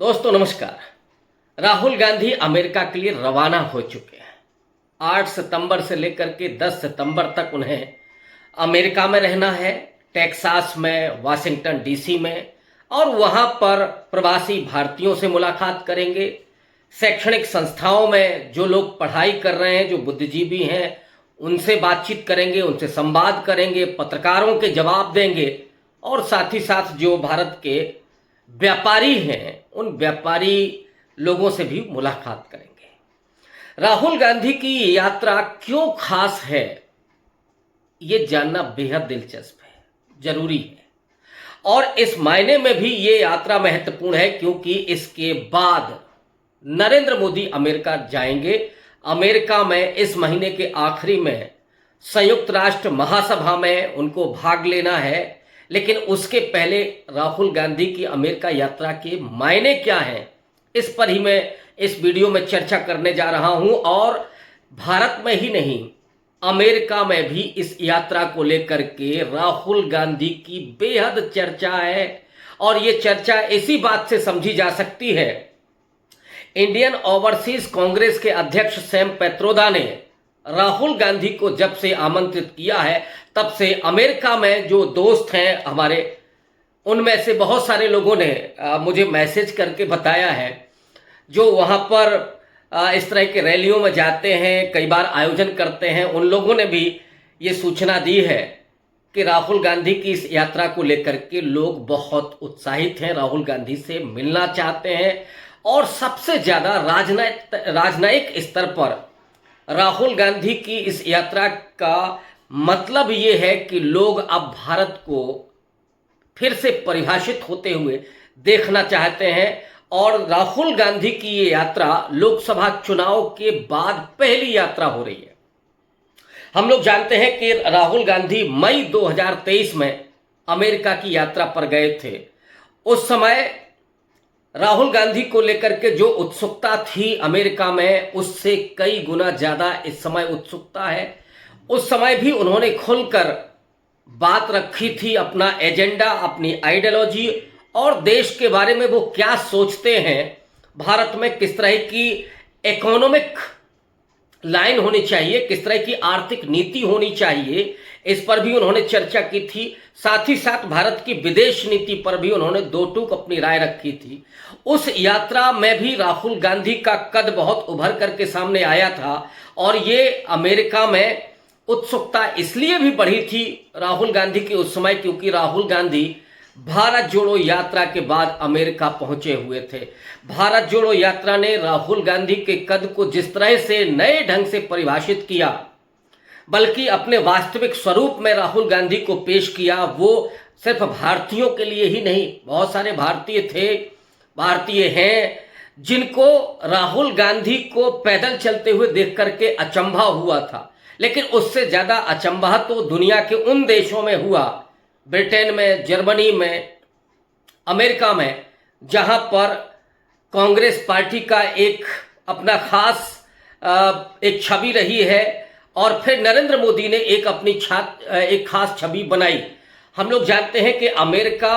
दोस्तों नमस्कार। राहुल गांधी अमेरिका के लिए रवाना हो चुके हैं। 8 सितंबर से लेकर के 10 सितंबर तक उन्हें अमेरिका में रहना है, टेक्सास में, वाशिंगटन डीसी में, और वहां पर प्रवासी भारतीयों से मुलाकात करेंगे। शैक्षणिक संस्थाओं में जो लोग पढ़ाई कर रहे हैं, जो बुद्धिजीवी हैं, उनसे बातचीत करेंगे, उनसे संवाद करेंगे, पत्रकारों के जवाब देंगे, और साथ ही साथ जो भारत के व्यापारी हैं उन व्यापारी लोगों से भी मुलाकात करेंगे। राहुल गांधी की ये यात्रा क्यों खास है, ये जानना बेहद दिलचस्प है, जरूरी है। और इस मायने में भी ये यात्रा महत्वपूर्ण है क्योंकि इसके बाद नरेंद्र मोदी अमेरिका जाएंगे। अमेरिका में इस महीने के आखिरी में संयुक्त राष्ट्र महासभा में उनको भाग लेना है। लेकिन उसके पहले राहुल गांधी की अमेरिका यात्रा के मायने क्या हैं, इस पर ही मैं इस वीडियो में चर्चा करने जा रहा हूं। और भारत में ही नहीं, अमेरिका में भी इस यात्रा को लेकर के राहुल गांधी की बेहद चर्चा है। और ये चर्चा इसी बात से समझी जा सकती है, इंडियन ओवरसीज कांग्रेस के अध्यक्ष सैम पैत्रोदा ने राहुल गांधी को जब से आमंत्रित किया है, तब से अमेरिका में जो दोस्त हैं हमारे, उनमें से बहुत सारे लोगों ने मुझे मैसेज करके बताया है, जो वहाँ पर इस तरह के रैलियों में जाते हैं, कई बार आयोजन करते हैं, उन लोगों ने भी ये सूचना दी है कि राहुल गांधी की इस यात्रा को लेकर के लोग बहुत उत्साहित हैं, राहुल गांधी से मिलना चाहते हैं। और सबसे ज़्यादा राजनयिक स्तर पर राहुल गांधी की इस यात्रा का मतलब ये है कि लोग अब भारत को फिर से परिभाषित होते हुए देखना चाहते हैं। और राहुल गांधी की ये यात्रा लोकसभा चुनाव के बाद पहली यात्रा हो रही है। हम लोग जानते हैं कि राहुल गांधी मई 2023 में अमेरिका की यात्रा पर गए थे। उस समय राहुल गांधी को लेकर के जो उत्सुकता थी अमेरिका में, उससे कई गुना ज़्यादा इस समय उत्सुकता है। उस समय भी उन्होंने खुलकर बात रखी थी, अपना एजेंडा, अपनी आइडियोलॉजी और देश के बारे में वो क्या सोचते हैं, भारत में किस तरह की इकोनॉमिक लाइन होनी चाहिए, किस तरह की आर्थिक नीति होनी चाहिए, इस पर भी उन्होंने चर्चा की थी। साथ ही साथ भारत की विदेश नीति पर भी उन्होंने दो टूक अपनी राय रखी थी। उस यात्रा में भी राहुल गांधी का कद बहुत उभर करके सामने आया था। और ये अमेरिका में उत्सुकता इसलिए भी बढ़ी थी राहुल गांधी की उस समय, क्योंकि राहुल गांधी भारत जोड़ो यात्रा के बाद अमेरिका पहुंचे हुए थे। भारत जोड़ो यात्रा ने राहुल गांधी के कद को जिस तरह से नए ढंग से परिभाषित किया, बल्कि अपने वास्तविक स्वरूप में राहुल गांधी को पेश किया, वो सिर्फ भारतीयों के लिए ही नहीं, बहुत सारे भारतीय हैं जिनको राहुल गांधी को पैदल चलते हुए देख करके अचंभा हुआ था। लेकिन उससे ज्यादा अचंभा तो दुनिया के उन देशों में हुआ, ब्रिटेन में, जर्मनी में, अमेरिका में, जहां पर कांग्रेस पार्टी का एक अपना खास एक छवि रही है। और फिर नरेंद्र मोदी ने एक खास छवि बनाई। हम लोग जानते हैं कि अमेरिका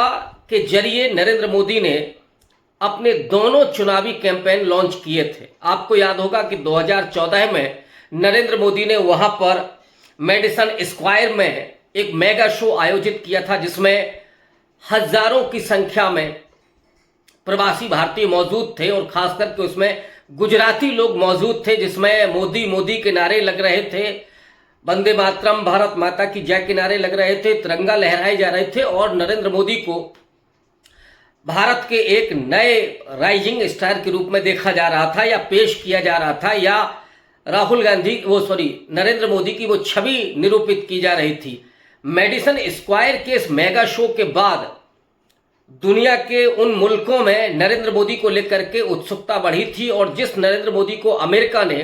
के जरिए नरेंद्र मोदी ने अपने दोनों चुनावी कैंपेन लॉन्च किए थे। आपको याद होगा कि 2014 में नरेंद्र मोदी ने वहां पर मेडिसन स्क्वायर में एक मेगा शो आयोजित किया था, जिसमें हजारों की संख्या में प्रवासी भारतीय मौजूद थे और खास करके उसमें गुजराती लोग मौजूद थे, जिसमें मोदी मोदी के नारे लग रहे थे, वंदे मातरम, भारत माता की जय के नारे लग रहे थे, तिरंगा लहराए जा रहे थे। और नरेंद्र मोदी को भारत के एक नए राइजिंग स्टार के रूप में देखा जा रहा था या पेश किया जा रहा था, या नरेंद्र मोदी की वो छवि निरूपित की जा रही थी। मेडिसन स्क्वायर के इस मेगा शो के बाद दुनिया के उन मुल्कों में नरेंद्र मोदी को लेकर के उत्सुकता बढ़ी थी। और जिस नरेंद्र मोदी को अमेरिका ने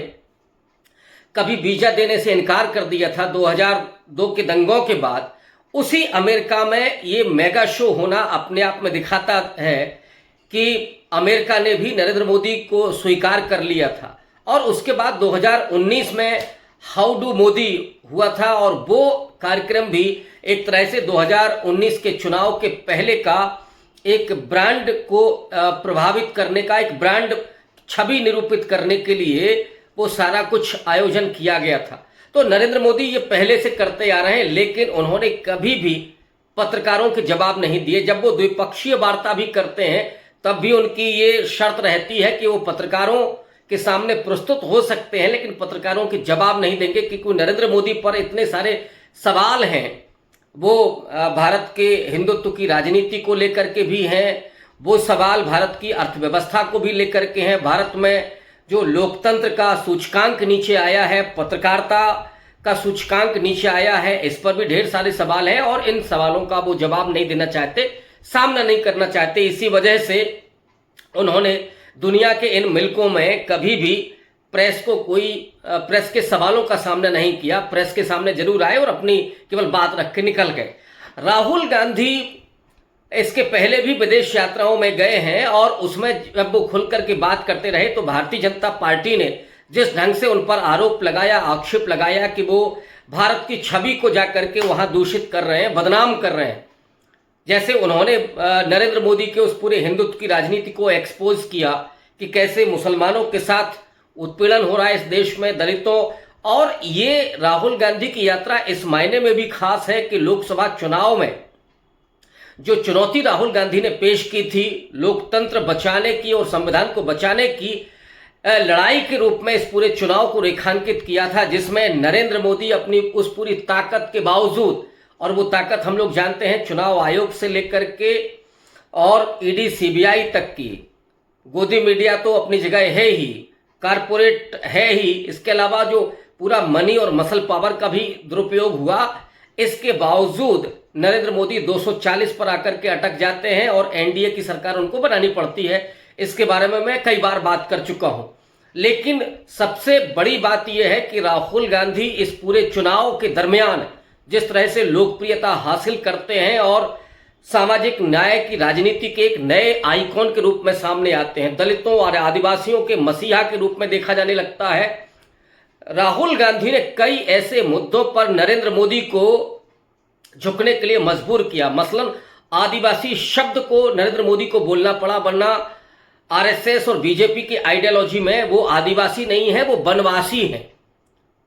कभी वीजा देने से इनकार कर दिया था 2002 के दंगों के बाद, उसी अमेरिका में ये मेगा शो होना अपने आप में दिखाता है कि अमेरिका ने भी नरेंद्र मोदी को स्वीकार कर लिया था। और उसके बाद 2019 में हाउ डू मोदी हुआ था, और वो कार्यक्रम भी एक तरह से 2019 के चुनाव के पहले का एक ब्रांड को प्रभावित करने का, एक ब्रांड छवि निरूपित करने के लिए वो सारा कुछ आयोजन किया गया था। तो नरेंद्र मोदी ये पहले से करते आ रहे हैं, लेकिन उन्होंने कभी भी पत्रकारों के जवाब नहीं दिए। जब वो द्विपक्षीय वार्ता भी करते हैं तब भी उनकी ये शर्त रहती है कि वो पत्रकारों के सामने प्रस्तुत हो सकते हैं, लेकिन पत्रकारों के जवाब नहीं देंगे, क्योंकि नरेंद्र मोदी पर इतने सारे सवाल हैं। वो भारत के हिंदुत्व की राजनीति को लेकर के भी हैं, वो सवाल भारत की अर्थव्यवस्था को भी लेकर के हैं। भारत में जो लोकतंत्र का सूचकांक नीचे आया है, पत्रकारिता का सूचकांक नीचे आया है, इस पर भी ढेर सारे सवाल हैं और इन सवालों का वो जवाब नहीं देना चाहते, सामना नहीं करना चाहते। इसी वजह से उन्होंने दुनिया के इन मुल्कों में कभी भी प्रेस के सवालों का सामना नहीं किया। प्रेस के सामने जरूर आए और अपनी केवल बात रख के निकल गए। राहुल गांधी इसके पहले भी विदेश यात्राओं में गए हैं और उसमें जब वो खुल करके बात करते रहे तो भारतीय जनता पार्टी ने जिस ढंग से उन पर आरोप लगाया, आक्षेप लगाया कि वो भारत की छवि को जाकर के वहां दूषित कर रहे हैं, बदनाम कर रहे हैं, जैसे उन्होंने नरेंद्र मोदी के उस पूरे हिंदुत्व की राजनीति को एक्सपोज किया कि कैसे मुसलमानों के साथ उत्पीड़न हो रहा है इस देश में, दलितों। और ये राहुल गांधी की यात्रा इस मायने में भी खास है कि लोकसभा चुनाव में जो चुनौती राहुल गांधी ने पेश की थी, लोकतंत्र बचाने की और संविधान को बचाने की लड़ाई के रूप में इस पूरे चुनाव को रेखांकित किया था, जिसमें नरेंद्र मोदी अपनी उस पूरी ताकत के बावजूद, और वो ताकत हम लोग जानते हैं चुनाव आयोग से लेकर के और ईडी सीबीआई तक की, गोदी मीडिया तो अपनी जगह है ही, कारपोरेट है ही, इसके अलावा जो पूरा मनी और मसल पावर का भी दुरुपयोग हुआ, इसके बावजूद नरेंद्र मोदी 240 पर आकर के अटक जाते हैं और एनडीए की सरकार उनको बनानी पड़ती है। इसके बारे में मैं कई बार बात कर चुका हूं, लेकिन सबसे बड़ी बात यह है कि राहुल गांधी इस पूरे चुनाव के दरमियान जिस तरह से लोकप्रियता हासिल करते हैं और सामाजिक न्याय की राजनीति के एक नए आइकॉन के रूप में सामने आते हैं, दलितों और आदिवासियों के मसीहा के रूप में देखा जाने लगता है। राहुल गांधी ने कई ऐसे मुद्दों पर नरेंद्र मोदी को झुकने के लिए मजबूर किया। मसलन आदिवासी शब्द को नरेंद्र मोदी को बोलना पड़ा, वरना आरएसएस और बीजेपी की आइडियोलॉजी में वो आदिवासी नहीं है, वो वनवासी हैं।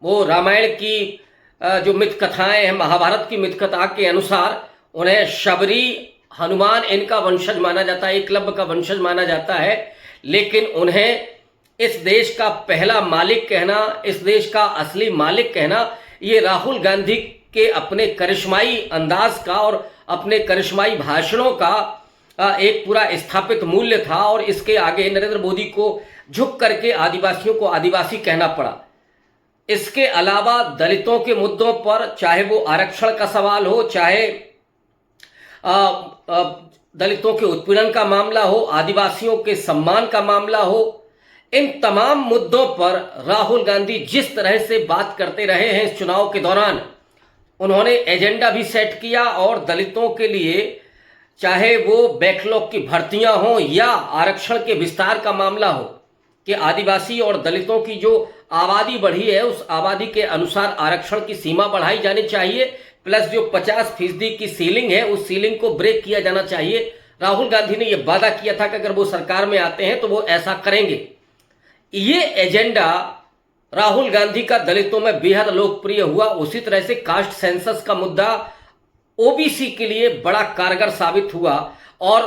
वो रामायण की जो मिथ कथाएं हैं, महाभारत की मिथ कथा के अनुसार उन्हें शबरी, हनुमान इनका वंशज माना जाता है, एकलव्य का वंशज माना जाता है, लेकिन उन्हें इस देश का पहला मालिक कहना, इस देश का असली मालिक कहना, ये राहुल गांधी के अपने करिश्माई अंदाज का और अपने करिश्माई भाषणों का एक पूरा स्थापित मूल्य था। और इसके आगे नरेंद्र मोदी को झुक करके आदिवासियों को आदिवासी कहना पड़ा। इसके अलावा दलितों के मुद्दों पर, चाहे वो आरक्षण का सवाल हो, चाहे दलितों के उत्पीड़न का मामला हो, आदिवासियों के सम्मान का मामला हो, इन तमाम मुद्दों पर राहुल गांधी जिस तरह से बात करते रहे हैं इस चुनाव के दौरान, उन्होंने एजेंडा भी सेट किया और दलितों के लिए, चाहे वो बैकलॉग की भर्तियां हो या आरक्षण के विस्तार का मामला हो, कि आदिवासी और दलितों की जो आबादी बढ़ी है उस आबादी के अनुसार आरक्षण की सीमा बढ़ाई जानी चाहिए, प्लस जो 50% की सीलिंग है उस सीलिंग को ब्रेक किया जाना चाहिए। राहुल गांधी ने यह वादा किया था कि अगर वो सरकार में आते हैं तो वो ऐसा करेंगे। ये एजेंडा राहुल गांधी का दलितों में बेहद लोकप्रिय हुआ। उसी तरह से कास्ट सेंसस का मुद्दा ओबीसी के लिए बड़ा कारगर साबित हुआ और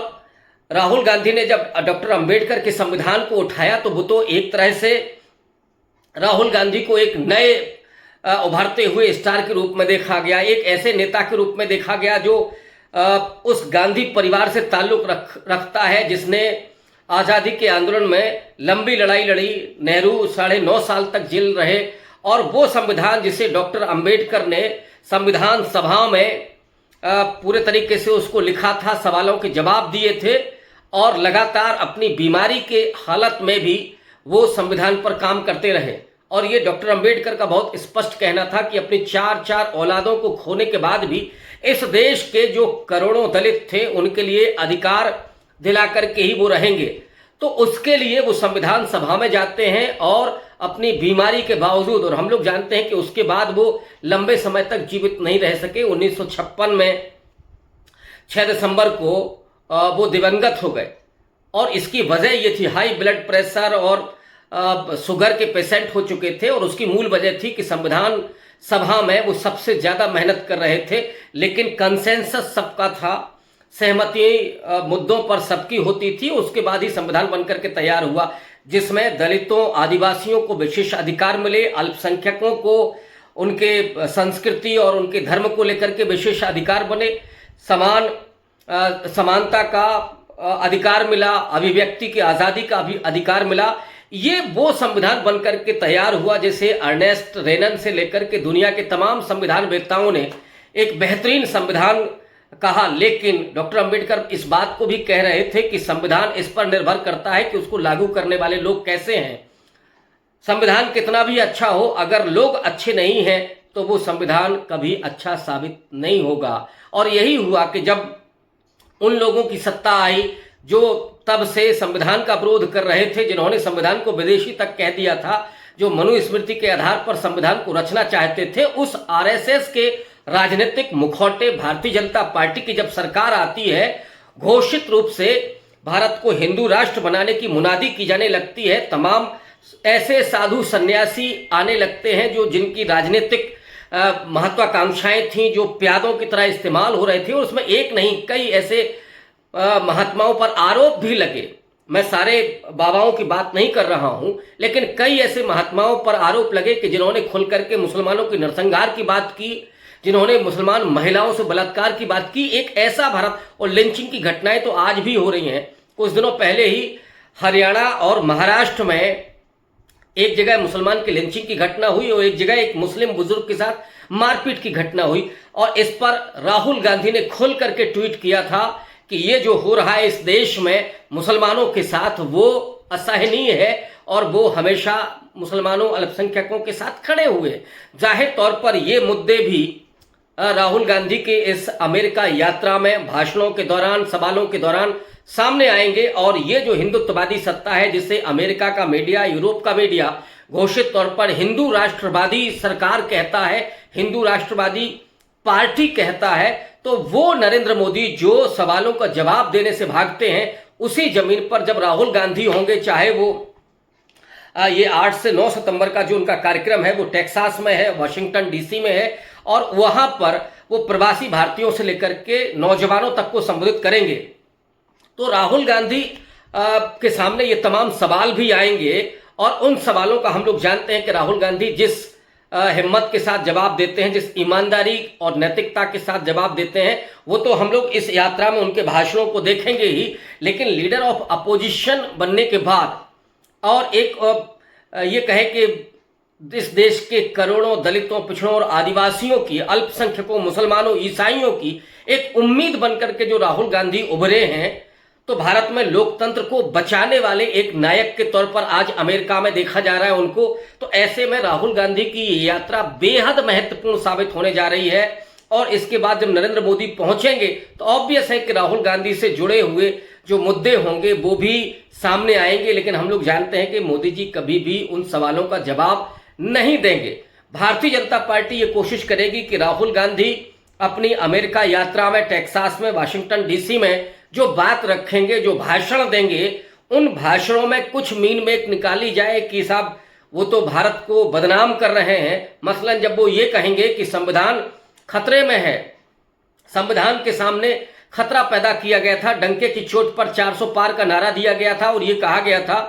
राहुल गांधी ने जब डॉक्टर अंबेडकर के संविधान को उठाया तो वो तो एक तरह से राहुल गांधी को एक नए उभरते हुए स्टार के रूप में देखा गया, एक ऐसे नेता के रूप में देखा गया जो उस गांधी परिवार से ताल्लुक रखता है जिसने आज़ादी के आंदोलन में लंबी लड़ाई लड़ी। नेहरू 9.5 साल तक जेल रहे और वो संविधान जिसे डॉक्टर अंबेडकर ने संविधान सभा में पूरे तरीके से उसको लिखा था, सवालों के जवाब दिए थे और लगातार अपनी बीमारी के हालत में भी वो संविधान पर काम करते रहे। और ये डॉक्टर अंबेडकर का बहुत स्पष्ट कहना था कि अपनी 4 औलादों को खोने के बाद भी इस देश के जो करोड़ों दलित थे उनके लिए अधिकार दिला करके ही वो रहेंगे। तो उसके लिए वो संविधान सभा में जाते हैं और अपनी बीमारी के बावजूद, और हम लोग जानते हैं कि उसके बाद वो लंबे समय तक जीवित नहीं रह सके। 1956 में 6 दिसंबर को वो दिवंगत हो गए। और इसकी वजह ये थी, हाई ब्लड प्रेशर और शुगर के पेशेंट हो चुके थे, और उसकी मूल वजह थी कि संविधान सभा में वो सबसे ज्यादा मेहनत कर रहे थे, लेकिन कंसेंसस सबका था, सहमति मुद्दों पर सबकी होती थी। उसके बाद ही संविधान बनकर के तैयार हुआ, जिसमें दलितों, आदिवासियों को विशेष अधिकार मिले, अल्पसंख्यकों को उनके संस्कृति और उनके धर्म को लेकर के विशेष अधिकार बने, समानता का अधिकार मिला, अभिव्यक्ति की आज़ादी का भी अधिकार मिला। ये वो संविधान बनकर के तैयार हुआ जैसे अर्नेस्ट रेनन से लेकर के दुनिया के तमाम संविधान वेत्ताओं ने एक बेहतरीन संविधान कहा। लेकिन डॉक्टर अंबेडकर इस बात को भी कह रहे थे कि संविधान इस पर निर्भर करता है कि उसको लागू करने वाले लोग कैसे हैं। संविधान कितना भी अच्छा हो, अगर लोग अच्छे नहीं हैं तो वो संविधान कभी अच्छा साबित नहीं होगा। और यही हुआ कि जब उन लोगों की सत्ता आई जो तब से संविधान का विरोध कर रहे थे, जिन्होंने संविधान को विदेशी तक कह दिया था, जो मनुस्मृति के आधार पर संविधान को रचना चाहते थे, उस आरएसएस के राजनीतिक मुखौटे भारतीय जनता पार्टी की जब सरकार आती है, घोषित रूप से भारत को हिंदू राष्ट्र बनाने की मुनादी की जाने लगती है, तमाम ऐसे साधु सन्यासी आने लगते हैं जो जिनकी राजनीतिक महत्वाकांक्षाएं थी, जो प्यादों की तरह इस्तेमाल हो रहे थे, और उसमें एक नहीं कई ऐसे महात्माओं पर आरोप भी लगे। मैं सारे बाबाओं की बात नहीं कर रहा हूं, लेकिन कई ऐसे महात्माओं पर आरोप लगे कि जिन्होंने खुल करके मुसलमानों की नरसंहार की बात की, जिन्होंने मुसलमान महिलाओं से बलात्कार की बात की। एक ऐसा भारत, और लिंचिंग की घटनाएं तो आज भी हो रही हैं। कुछ दिनों पहले ही हरियाणा और महाराष्ट्र में एक जगह मुसलमान की लिंचिंग की घटना हुई और एक जगह एक मुस्लिम बुजुर्ग के साथ मारपीट की घटना हुई, और इस पर राहुल गांधी ने खुल करके ट्वीट किया था कि ये जो हो रहा है इस देश में मुसलमानों के साथ, वो असहनीय है, और वो हमेशा मुसलमानों, अल्पसंख्यकों के साथ खड़े हुए। जाहिर तौर पर ये मुद्दे भी राहुल गांधी के इस अमेरिका यात्रा में भाषणों के दौरान, सवालों के दौरान सामने आएंगे। और ये जो हिंदुत्ववादी सत्ता है, जिसे अमेरिका का मीडिया, यूरोप का मीडिया घोषित तौर पर हिंदू राष्ट्रवादी सरकार कहता है, हिंदू राष्ट्रवादी पार्टी कहता है, तो वो नरेंद्र मोदी जो सवालों का जवाब देने से भागते हैं, उसी जमीन पर जब राहुल गांधी होंगे, चाहे वो ये 8 से 9 सितंबर का जो उनका कार्यक्रम है वो टेक्सास में है, वाशिंगटन डीसी में है, और वहां पर वो प्रवासी भारतीयों से लेकर के नौजवानों तक को संबोधित करेंगे। तो राहुल गांधी के सामने ये तमाम सवाल भी आएंगे, और उन सवालों का हम लोग जानते हैं कि राहुल गांधी जिस हिम्मत के साथ जवाब देते हैं, जिस ईमानदारी और नैतिकता के साथ जवाब देते हैं, वो तो हम लोग इस यात्रा में उनके भाषणों को देखेंगे ही। लेकिन लीडर ऑफ अपोजिशन बनने के बाद, और एक ये कहे कि इस देश के करोड़ों दलितों, पिछड़ों और आदिवासियों की, अल्पसंख्यकों, मुसलमानों, ईसाइयों की एक उम्मीद बनकर के जो राहुल गांधी उभरे हैं, तो भारत में लोकतंत्र को बचाने वाले एक नायक के तौर पर आज अमेरिका में देखा जा रहा है उनको। तो ऐसे में राहुल गांधी की ये यात्रा बेहद महत्वपूर्ण साबित होने जा रही है। और इसके बाद जब नरेंद्र मोदी पहुंचेंगे तो ऑब्वियस है कि राहुल गांधी से जुड़े हुए जो मुद्दे होंगे वो भी सामने आएंगे। लेकिन हम लोग जानते हैं कि मोदी जी कभी भी उन सवालों का जवाब नहीं देंगे। भारतीय जनता पार्टी ये कोशिश करेगी कि राहुल गांधी अपनी अमेरिका यात्रा में, टेक्सास में, वाशिंगटन डीसी में जो बात रखेंगे, जो भाषण देंगे, उन भाषणों में कुछ मीन मेक निकाली जाए कि साहब वो तो भारत को बदनाम कर रहे हैं। मसलन जब वो ये कहेंगे कि संविधान खतरे में है, संविधान के सामने खतरा पैदा किया गया था, डंके की चोट पर 400 पार का नारा दिया गया था और ये कहा गया था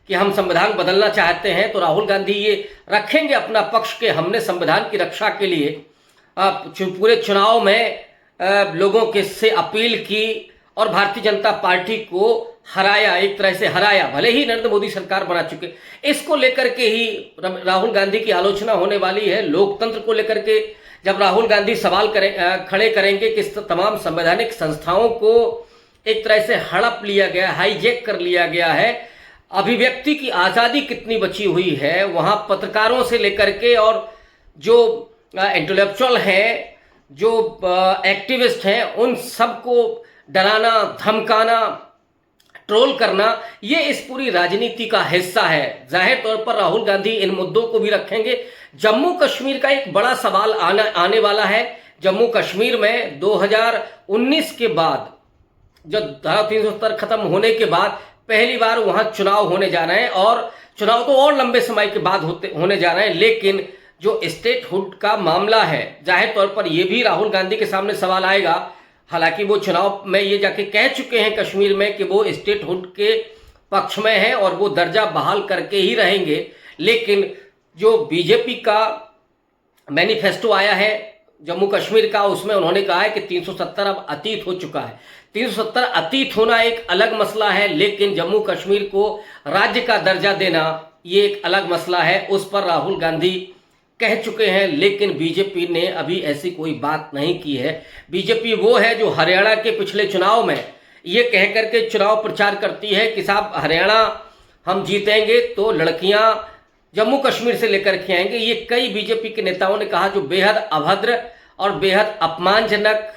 कि हम संविधान बदलना चाहते हैं, तो राहुल गांधी ये रखेंगे अपना पक्ष के हमने संविधान की रक्षा के लिए पूरे चुनाव में लोगों के से अपील की और भारतीय जनता पार्टी को हराया, एक तरह से हराया। भले ही नरेंद्र मोदी सरकार बना चुके, इसको लेकर के ही राहुल गांधी की आलोचना होने वाली है। लोकतंत्र को लेकर के जब राहुल गांधी सवाल खड़े करेंगे कि तमाम संवैधानिक संस्थाओं को एक तरह से हड़प लिया गया, हाईजैक कर लिया गया है, अभिव्यक्ति की आज़ादी कितनी बची हुई है, वहाँ पत्रकारों से लेकर के और जो इंटेलेक्चुअल हैं, जो एक्टिविस्ट हैं, उन सबको डराना, धमकाना, ट्रोल करना, ये इस पूरी राजनीति का हिस्सा है। जाहिर तौर पर राहुल गांधी इन मुद्दों को भी रखेंगे। जम्मू कश्मीर का एक बड़ा सवाल आने वाला है। जम्मू कश्मीर में 2019 के बाद जो धारा 370 खत्म होने के बाद पहली बार वहां चुनाव होने जा रहे हैं, और चुनाव तो और लंबे समय के बाद होने जा रहे हैं। लेकिन जो स्टेटहुड का मामला है, जाहिर तौर पर यह भी राहुल गांधी के सामने सवाल आएगा। हालांकि वो चुनाव में ये जाके कह चुके हैं कश्मीर में कि वो स्टेटहुड के पक्ष में हैं और वो दर्जा बहाल करके ही रहेंगे। लेकिन जो बीजेपी का मैनिफेस्टो आया है जम्मू कश्मीर का, उसमें उन्होंने कहा है कि 370 अब अतीत हो चुका है। 370 अतीत होना एक अलग मसला है, लेकिन जम्मू कश्मीर को राज्य का दर्जा देना ये एक अलग मसला है। उस पर राहुल गांधी कह चुके हैं, लेकिन बीजेपी ने अभी ऐसी कोई बात नहीं की है। बीजेपी वो है जो हरियाणा के पिछले चुनाव में ये कह करके चुनाव प्रचार करती है कि साहब हरियाणा हम जीतेंगे तो लड़कियां जम्मू कश्मीर से लेकर के आएंगे। ये कई बीजेपी के नेताओं ने कहा, जो बेहद अभद्र और बेहद अपमानजनक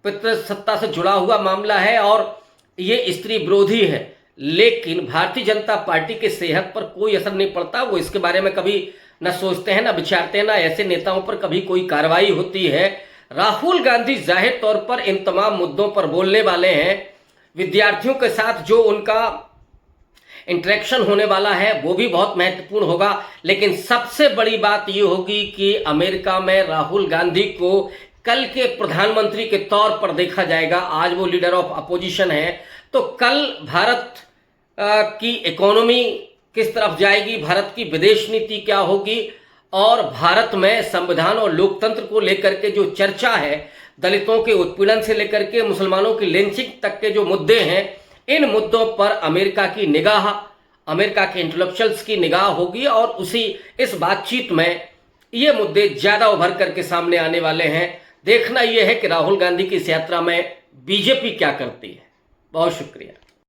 पितृसत्ता से जुड़ा हुआ मामला है और ये स्त्री विरोधी है। लेकिन भारतीय जनता पार्टी के सेहत पर कोई असर नहीं पड़ता। वो इसके बारे में कभी न सोचते हैं, न विचारते हैं, न ऐसे नेताओं पर कभी कोई कार्रवाई होती है। राहुल गांधी जाहिर तौर पर इन तमाम मुद्दों पर बोलने वाले हैं। विद्यार्थियों के साथ जो उनका इंटरेक्शन होने वाला है वो भी बहुत महत्वपूर्ण होगा। लेकिन सबसे बड़ी बात ये होगी कि अमेरिका में राहुल गांधी को कल के प्रधानमंत्री के तौर पर देखा जाएगा। आज वो लीडर ऑफ अपोजिशन है, तो कल भारत की इकोनॉमी किस तरफ जाएगी, भारत की विदेश नीति क्या होगी, और भारत में संविधान और लोकतंत्र को लेकर के जो चर्चा है, दलितों के उत्पीड़न से लेकर के मुसलमानों की लिंचिंग तक के जो मुद्दे हैं, इन मुद्दों पर अमेरिका की निगाह, अमेरिका के इंटेलेक्चुअल्स की निगाह होगी और इस बातचीत में ये मुद्दे ज्यादा उभर करके सामने आने वाले हैं। देखना यह है कि राहुल गांधी की इस यात्रा में बीजेपी क्या करती है। बहुत शुक्रिया।